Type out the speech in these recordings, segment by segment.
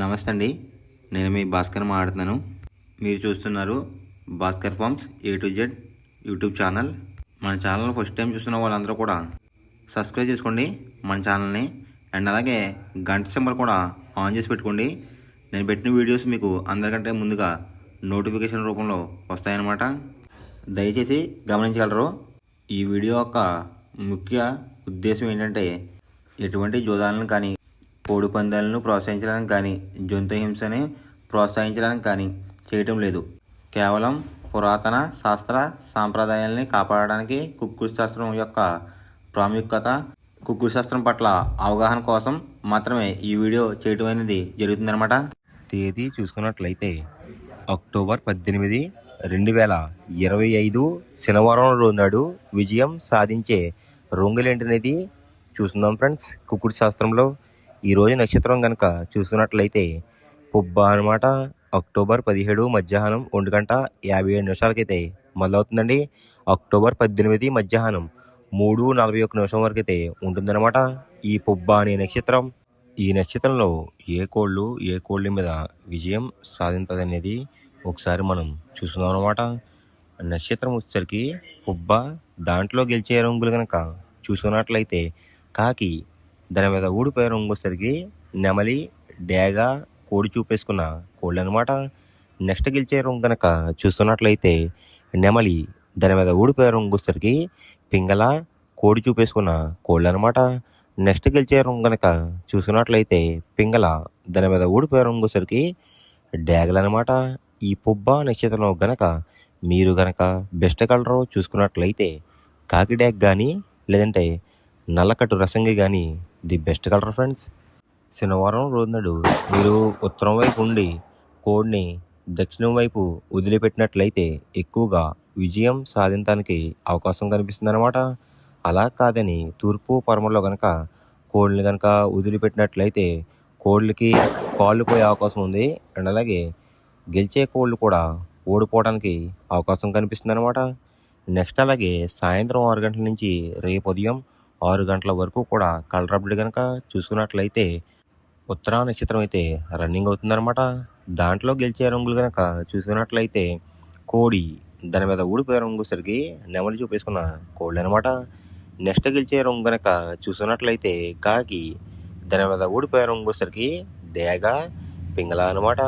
నమస్తే అండి. నేను మీ భాస్కర్ మాట్లాడుతున్నాను. మీరు చూస్తున్నారు Bhaskar farms A to Z YouTube channel. మన ఛానల్ ఫస్ట్ టైం చూస్తున్న వాళ్ళందరూ కూడా సబ్స్క్రైబ్ చేసుకోండి మన ఛానల్ని. అండ్ అలాగే గంట సింబల్ కూడా ఆన్ చేసి పెట్టుకోండి. నేను పెట్టిన వీడియోస్ మీకు అందరికంటే ముందుగా నోటిఫికేషన్ రూపంలో వస్తాయన్నమాట. దయచేసి గమనించగలరు. ఈ వీడియో యొక్క ముఖ్య ఉద్దేశం ఏంటంటే ఎటువంటి జోదాలను కానీ కోడి పందాలను ప్రోత్సహించడానికి కానీ జంతు హింసని ప్రోత్సహించడానికి కానీ చేయటం లేదు. కేవలం పురాతన శాస్త్ర సాంప్రదాయాల్ని కాపాడడానికి కుక్కుడు శాస్త్రం యొక్క ప్రాముఖ్యత, కుక్కుడు శాస్త్రం పట్ల అవగాహన కోసం మాత్రమే ఈ వీడియో చేయటం అనేది జరుగుతుందన్నమాట. తేదీ చూసుకున్నట్లయితే అక్టోబర్ 18, 2025 శనివారం రోజు నాడు విజయం సాధించే రొంగులేంటనేది చూస్తున్నాం ఫ్రెండ్స్. కుక్కుడు శాస్త్రంలో ఈరోజు నక్షత్రం కనుక చూస్తున్నట్లయితే పుబ్బ అనమాట. అక్టోబర్ 17 మధ్యాహ్నం 1:57 మొదలవుతుందండి. అక్టోబర్ 18 మధ్యాహ్నం 3:41 వరకు అయితే ఉంటుందన్నమాట ఈ పుబ్బ అనే నక్షత్రం. ఈ నక్షత్రంలో ఏ కోళ్ళ మీద విజయం సాధించదు అనేది ఒకసారి మనం చూస్తున్నాం అనమాట. నక్షత్రం వచ్చేసరికి పుబ్బ, దాంట్లో గెలిచే రంగులు కనుక చూసుకున్నట్లయితే కాకి, దాని మీద ఊడిపోయే రంగు వచ్చేసరికి నెమలి, డేగ, కోడి చూపేసుకున్న కోళ్ళు అనమాట. నెక్స్ట్ గెలిచే రంగు కనుక చూస్తున్నట్లయితే నెమలి, దాని మీద ఊడిపోయే రంగు వచ్చేసరికి పింగళ, కోడి చూపేసుకున్న కోళ్ళు అనమాట. నెక్స్ట్ గెలిచే రంగు కనుక చూసుకున్నట్లయితే పింగళ, దాని మీద ఊడిపోయే రంగు వచ్చేసరికి డేగలు అనమాట. ఈ పుబ్బ నక్షత్రంలో గనక మీరు గనక బెస్ట్ కలర్ చూసుకున్నట్లయితే కాకి డ్యాగ్ కానీ లేదంటే నల్లకట్టు రసంగి కానీ ది బెస్ట్ కలర్ ఫ్రెండ్స్. శనివారం రోజు నాడు మీరు ఉత్తరం వైపు ఉండి కోడిని దక్షిణం వైపు వదిలిపెట్టినట్లయితే ఎక్కువగా విజయం సాధించడానికి అవకాశం కనిపిస్తుంది అనమాట. అలా కాదని తూర్పు పరమలో కనుక కోళ్ళని కనుక వదిలిపెట్టినట్లయితే కోళ్ళకి కాళ్ళు పోయే అవకాశం ఉంది. అండ్ అలాగే గెలిచే కోళ్ళు కూడా ఓడిపోవడానికి అవకాశం కనిపిస్తుంది అనమాట. నెక్స్ట్ అలాగే సాయంత్రం 6 గంటల నుంచి రేపు ఉదయం 6 గంటల వరకు కూడా కలర్ అప్డేట్ కనుక చూసుకున్నట్లయితే ఉత్తరా నక్షత్రం అయితే రన్నింగ్ అవుతుందన్నమాట. దాంట్లో గెలిచే రంగులు కనుక చూసుకున్నట్లయితే కోడి, దాని మీద ఊడిపోయే రంగు సరికి నెమలి చూపేసుకున్న కోళ్ళు అనమాట. నెక్స్ట్ గెలిచే రంగు కనుక చూసుకున్నట్లయితే కాకి, దాని మీద ఊడిపోయే రంగు సరికి డేగ, పింగళ అనమాట.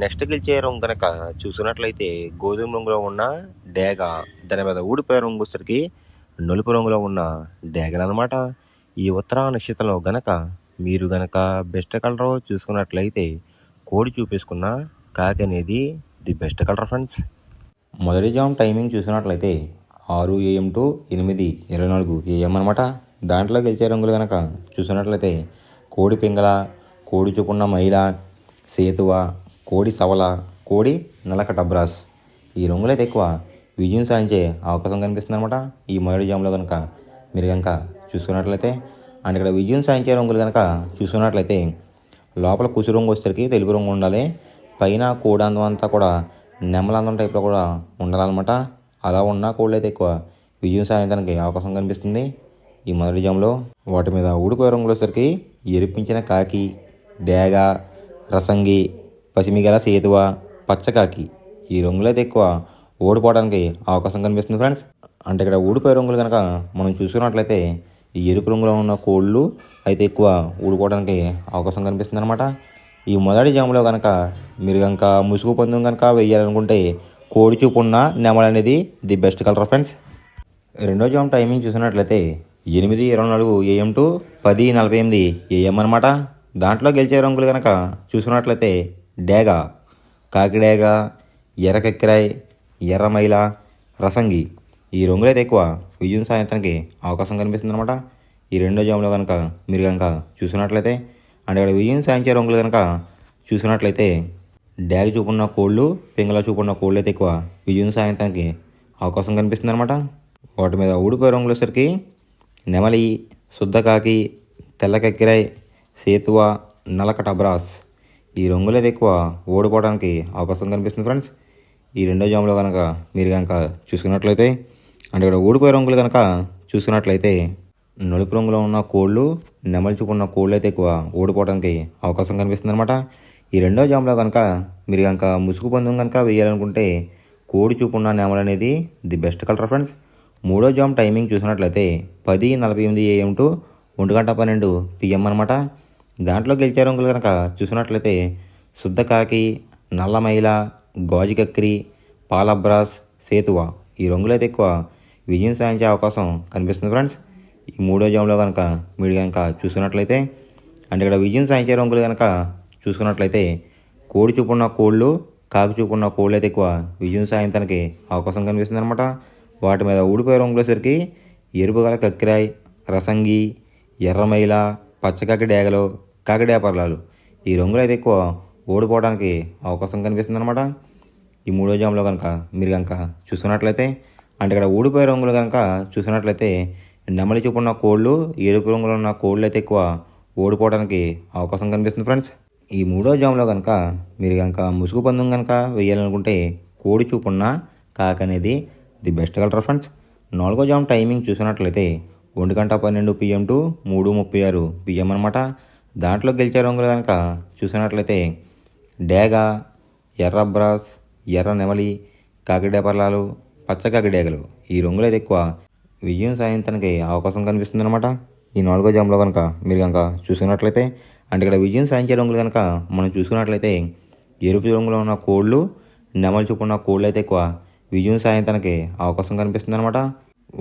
నెక్స్ట్ గెలిచే రంగు కనుక చూసుకున్నట్లయితే గోధుమ రంగులో ఉన్న డేగ, దాని మీద ఊడిపోయే రంగు సరికి నలుపు రంగులో ఉన్న డేగలు అనమాట. ఈ ఉత్తరా నక్షత్రంలో గనక మీరు గనక బెస్ట్ కలర్ చూసుకున్నట్లయితే కోడి చూపేసుకున్న కాకి అనేది ది బెస్ట్ కలర్ ఫ్రెండ్స్. మొదటి జామ్ టైమింగ్ చూసుకున్నట్లయితే 6 AM to 8:24 AM అనమాట. దాంట్లో గెలిచే రంగులు కనుక చూసుకున్నట్లయితే కోడి పింగళ, కోడి చూపున్న మైల, సేతువ, కోడి సవల, కోడి నలకట బ్రాస్. ఈ రంగులైతే ఎక్కువ విజయం సాధించే అవకాశం కనిపిస్తుంది అనమాట ఈ మొదటి జామ్లో కనుక మీరు కనుక చూసుకున్నట్లయితే. అండ్ ఇక్కడ విజయం సాధించే రంగులు కనుక చూసుకున్నట్లయితే లోపల కుసు రంగు వచ్చేసరికి తెలుపు రంగు ఉండాలి. పైన కోడి అందం అంతా కూడా నెమలందం టైప్లో కూడా ఉండాలన్నమాట. అలా ఉన్న కోళ్ళు అయితే ఎక్కువ విజయం సాధించడానికి అవకాశం కనిపిస్తుంది ఈ మొదటి జామ్లో. వాటి మీద ఊడిపోయే రంగులు వచ్చేసరికి ఎరిపించిన కాకి, డేగ, రసంగి, పసిమిగల సేతువ, పచ్చకాకి. ఈ రంగులైతే ఎక్కువ ఓడిపోవడానికి అవకాశం కనిపిస్తుంది ఫ్రెండ్స్. అంటే ఇక్కడ ఊడిపోయే రంగులు కనుక మనం చూసుకున్నట్లయితే ఈ ఎరుపు రంగులో ఉన్న కోళ్ళు అయితే ఎక్కువ ఊడిపోవడానికి అవకాశం కనిపిస్తుంది అనమాట. ఈ మొదటి జాములో కనుక మీరు కనుక ముసుగు పందెం కనుక వేయాలనుకుంటే కోడి చూపు ఉన్న నెమలి అనేది ది బెస్ట్ కలర్ ఫ్రెండ్స్. రెండో జామ్ టైమింగ్ చూసినట్లయితే 8:24 AM to 10:48 AM అనమాట. దాంట్లో గెలిచే రంగులు కనుక చూసుకున్నట్లయితే డేగ, కాకిడేగ, ఎర్రకెక్కిరాయ్, ఎర్రమైల, రసంగి. ఈ రంగులైతే ఎక్కువ విజయం సాధించడానికి అవకాశం కనిపిస్తుంది అనమాట ఈ రెండో జామ్లో కనుక మీరు కనుక చూసుకున్నట్లయితే. అంటే ఇక్కడ విజయం సాధించే రంగులు కనుక చూసుకున్నట్లయితే డేగ చూపున్న కోళ్ళు, పింగళ చూపున్న కోళ్ళు అయితే ఎక్కువ విజయం సాధించడానికి అవకాశం కనిపిస్తుంది అనమాట. వాటి మీద ఊడిపోయే రంగులు వచ్చేసరికి నెమలి, శుద్ధకాకి, తెల్లకెక్కిరాయ్, సేతువ, నలకట బ్రాస్. ఈ రంగులైతే ఎక్కువ ఓడిపోవడానికి అవకాశం కనిపిస్తుంది ఫ్రెండ్స్ ఈ రెండో జామ్లో కనుక మీరు కనుక చూసుకున్నట్లయితే. అంటే ఇక్కడ ఊడిపోయే రంగులు కనుక చూసుకున్నట్లయితే నలుపు రంగులో ఉన్న కోళ్ళు, నెమలి చూపున్న కోళ్ళు అయితే ఎక్కువ ఓడిపోవడానికి అవకాశం కనిపిస్తుంది అనమాట ఈ రెండో జామ్లో కనుక మీరు కనుక ముసుగు పందెం కనుక వేయాలనుకుంటే కోడి చూపున్న నెమలి అనేది ది బెస్ట్ కలర్ ఫ్రెండ్స్. మూడో జామ్ టైమింగ్ చూసినట్లయితే 10:48 AM టు 1:12 PM అనమాట. దాంట్లో గెలిచే రంగులు కనుక చూసినట్లయితే శుద్ధ కాకి, నల్ల మైల, గాజు కక్కిరి, పాలబ్రాస్, సేతువ ఈ రంగులు అయితే ఎక్కువ విజయం సాధించే అవకాశం కనిపిస్తుంది ఫ్రెండ్స్. ఈ మూడో జామ్లో కనుక మీరు కనుక చూసుకున్నట్లయితే అంటే ఇక్కడ విజయం సాధించే రంగులు కనుక చూసుకున్నట్లయితే కోడి చూపున్న కోళ్ళు, కాకి చూపున్న కోళ్ళు అయితే ఎక్కువ విజయం సాధించడానికి అవకాశం కనిపిస్తుంది అనమాట. వాటి మీద ఊడిపోయే రంగులేసరికి ఎరుపు గల కక్కిరాయ్, రసంగి, ఎర్రమైల, పచ్చకాకి డేగలు, కాకిడేపర్లాలు ఈ రంగులు అయితే ఎక్కువ ఓడిపోవడానికి అవకాశం కనిపిస్తుంది అనమాట. ఈ మూడో జామ్లో కనుక మీరు కనుక చూసుకున్నట్లయితే అంటే ఇక్కడ ఊడిపోయే రంగులు కనుక చూసినట్లయితే నెమలి చూపున్న కోళ్ళు, ఎరుపు రంగులో ఉన్న కోళ్ళు అయితే ఎక్కువ ఓడిపోవడానికి అవకాశం కనిపిస్తుంది ఫ్రెండ్స్. ఈ మూడో జామ్లో కనుక మీరు కనుక ముసుగు పందెం కనుక వేయాలనుకుంటే కోడి చూపున్న కాకి అనేది ది బెస్ట్ కలర్ ఫ్రెండ్స్. నాలుగో జామ్ టైమింగ్ చూసినట్లయితే 1:12 PM టు 3:36 PM అనమాట. దాంట్లో గెలిచే రంగులు కనుక చూసినట్లయితే డేగ, ఎర్ర బ్రాస్, ఎర్ర నెమలి, కాకిడేపర్లాలు, పచ్చకాకి డేగలు ఈ రంగులు అయితే ఎక్కువ విజయం సాధించడానికి అవకాశం కనిపిస్తుంది అనమాట. ఈ నాలుగో జామ్లో కనుక మీరు కనుక చూసుకున్నట్లయితే అంటే ఇక్కడ విజయం సాధించే రంగులు కనుక మనం చూసుకున్నట్లయితే ఎరుపు రంగులో ఉన్న కోళ్ళు, నెమలి చూపున్న కోళ్ళు అయితే ఎక్కువ విజయం సాధించడానికి అవకాశం కనిపిస్తుంది అనమాట.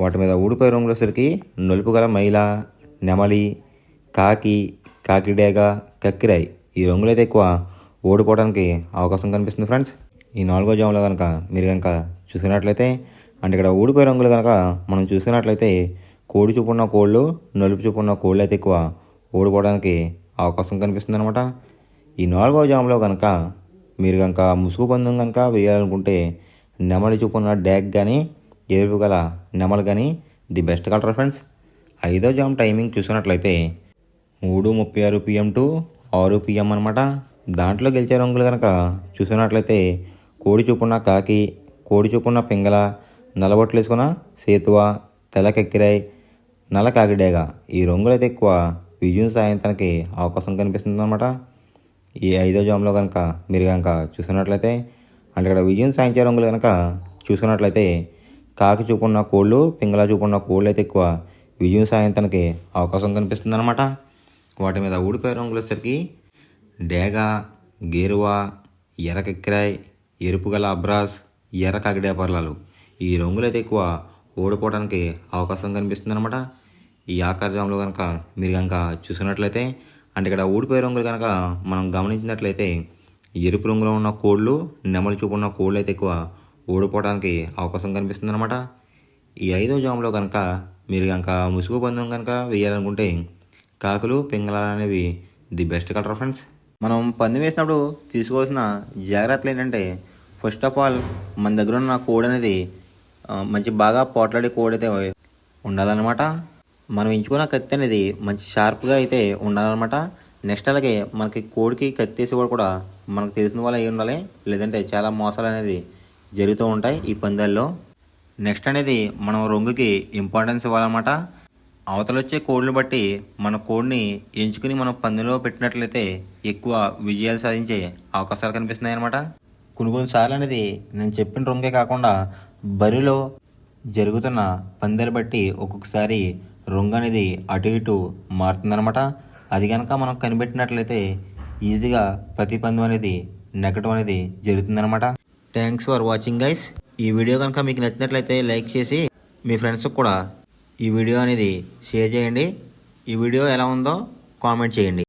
వాటి మీద ఊడిపోయే రంగులసరికి నలుపు గల మైల, నెమలి, కాకి, కాకిడేగ, కక్కిరాయ్ ఈ రంగులు అయితే ఎక్కువ ఓడిపోవడానికి అవకాశం కనిపిస్తుంది ఫ్రెండ్స్. ఈ నాలుగో జామ్లో కనుక మీరు కనుక చూసుకున్నట్లయితే అంటే ఇక్కడ ఊడిపోయే రంగులు కనుక మనం చూసుకున్నట్లయితే కోడి చూపున్న కోళ్ళు, నలుపు చూపున్న కోళ్ళు అయితే ఎక్కువ ఓడిపోవడానికి అవకాశం కనిపిస్తుంది అనమాట. ఈ నాలుగో జామ్లో కనుక మీరు కనుక ముసుగు పందెం కనుక వేయాలనుకుంటే నెమలి చూపున్న డ్యాగ్ కానీ, ఎరుపు గల నెమలి కానీ ది బెస్ట్ కలర్ ఫ్రెండ్స్. ఐదో జామ్ టైమింగ్ చూసుకున్నట్లయితే 3:36 PM టు 6 PM అనమాట. దాంట్లో గెలిచే రంగులు కనుక చూసుకున్నట్లయితే కోడి చూపున్న కాకి, కోడి చూపున్న పింగళ, నల్లబొట్లు వేసుకున్న సేతువ, తెల్లకెక్కిరాయ్, నల్ల కాకిడేగ ఈ రంగులు అయితే ఎక్కువ విజయం సాధించడానికి అవకాశం కనిపిస్తుంది అనమాట. ఈ ఐదో జామ్లో కనుక మీరు కనుక చూసుకున్నట్లయితే అంటే ఇక్కడ విజయం సాధించే రంగులు కనుక చూసుకున్నట్లయితే కాకి చూపున్న కోళ్ళు, పింగళ చూపున్న కోళ్ళు అయితే ఎక్కువ విజయం సాధించడానికి అవకాశం కనిపిస్తుంది అనమాట. వాటి మీద ఊడిపోయే రంగులు వచ్చేసరికి డేగ, గేరువ, ఎర్ర కెక్కిరాయ్, ఎరుపు గల అబ్రాస్, ఎర్ర కాకిడేపర్లాలు ఈ రంగులు అయితే ఎక్కువ ఓడిపోవడానికి అవకాశం కనిపిస్తుంది అనమాట. ఈ ఆకార జామ్లో కనుక మీరు కనుక చూసుకున్నట్లయితే అంటే ఇక్కడ ఊడిపోయే రంగులు కనుక మనం గమనించినట్లయితే ఎరుపు రంగులో ఉన్న కోళ్ళు, నెమలి చూపు ఉన్న కోళ్ళు అయితే ఎక్కువ ఓడిపోవడానికి అవకాశం కనిపిస్తుంది అనమాట. ఈ ఐదో జామ్లో కనుక మీరు కనుక ముసుగు పందెం కనుక వేయాలనుకుంటే కాకులు, పింగళాలు అనేవి ది బెస్ట్ కలర్ ఫ్రెండ్స్. మనం పందెం వేసినప్పుడు తీసుకోవాల్సిన జాగ్రత్తలు ఏంటంటే ఫస్ట్ ఆఫ్ ఆల్ మన దగ్గర ఉన్న కోడి అనేది మంచి బాగా పోట్లాడే కోడి అయితే ఉండాలన్నమాట. మనం ఎంచుకున్న కత్తి అనేది మంచి షార్ప్గా అయితే ఉండాలన్నమాట. నెక్స్ట్ అలాగే మనకి కోడికి కత్తి వేసి కూడా మనకు తెలిసిన వాళ్ళు అయి ఉండాలి, లేదంటే చాలా మోసాలు అనేది జరుగుతూ ఉంటాయి ఈ పందాల్లో. నెక్స్ట్ అనేది మనం రంగుకి ఇంపార్టెన్స్ ఇవ్వాలన్నమాట. అవతల వచ్చే కోడిని బట్టి మన కోడిని ఎంచుకుని మనం పందెంలో పెట్టినట్లయితే ఎక్కువ విజయాలు సాధించే అవకాశాలు కనిపిస్తున్నాయి అన్నమాట. కొన్నిసార్లు అనేది నేను చెప్పిన రంగే కాకుండా బరిలో జరుగుతున్న పందాలు బట్టి ఒక్కొక్కసారి రంగు అనేది అటు ఇటు మారుతుందన్నమాట. అది కనుక మనం కనిపెట్టినట్లయితే ఈజీగా ప్రతి పందెం అనేది నెగ్గడం అనేది జరుగుతుందన్నమాట. Thanks for watching guys. ఈ వీడియో కనుక మీకు నచ్చినట్లయితే లైక్ చేసి మీ ఫ్రెండ్స్కి కూడా ఈ వీడియో అనేది షేర్ చేయండి. ఈ వీడియో ఎలా ఉందో కామెంట్ చేయండి.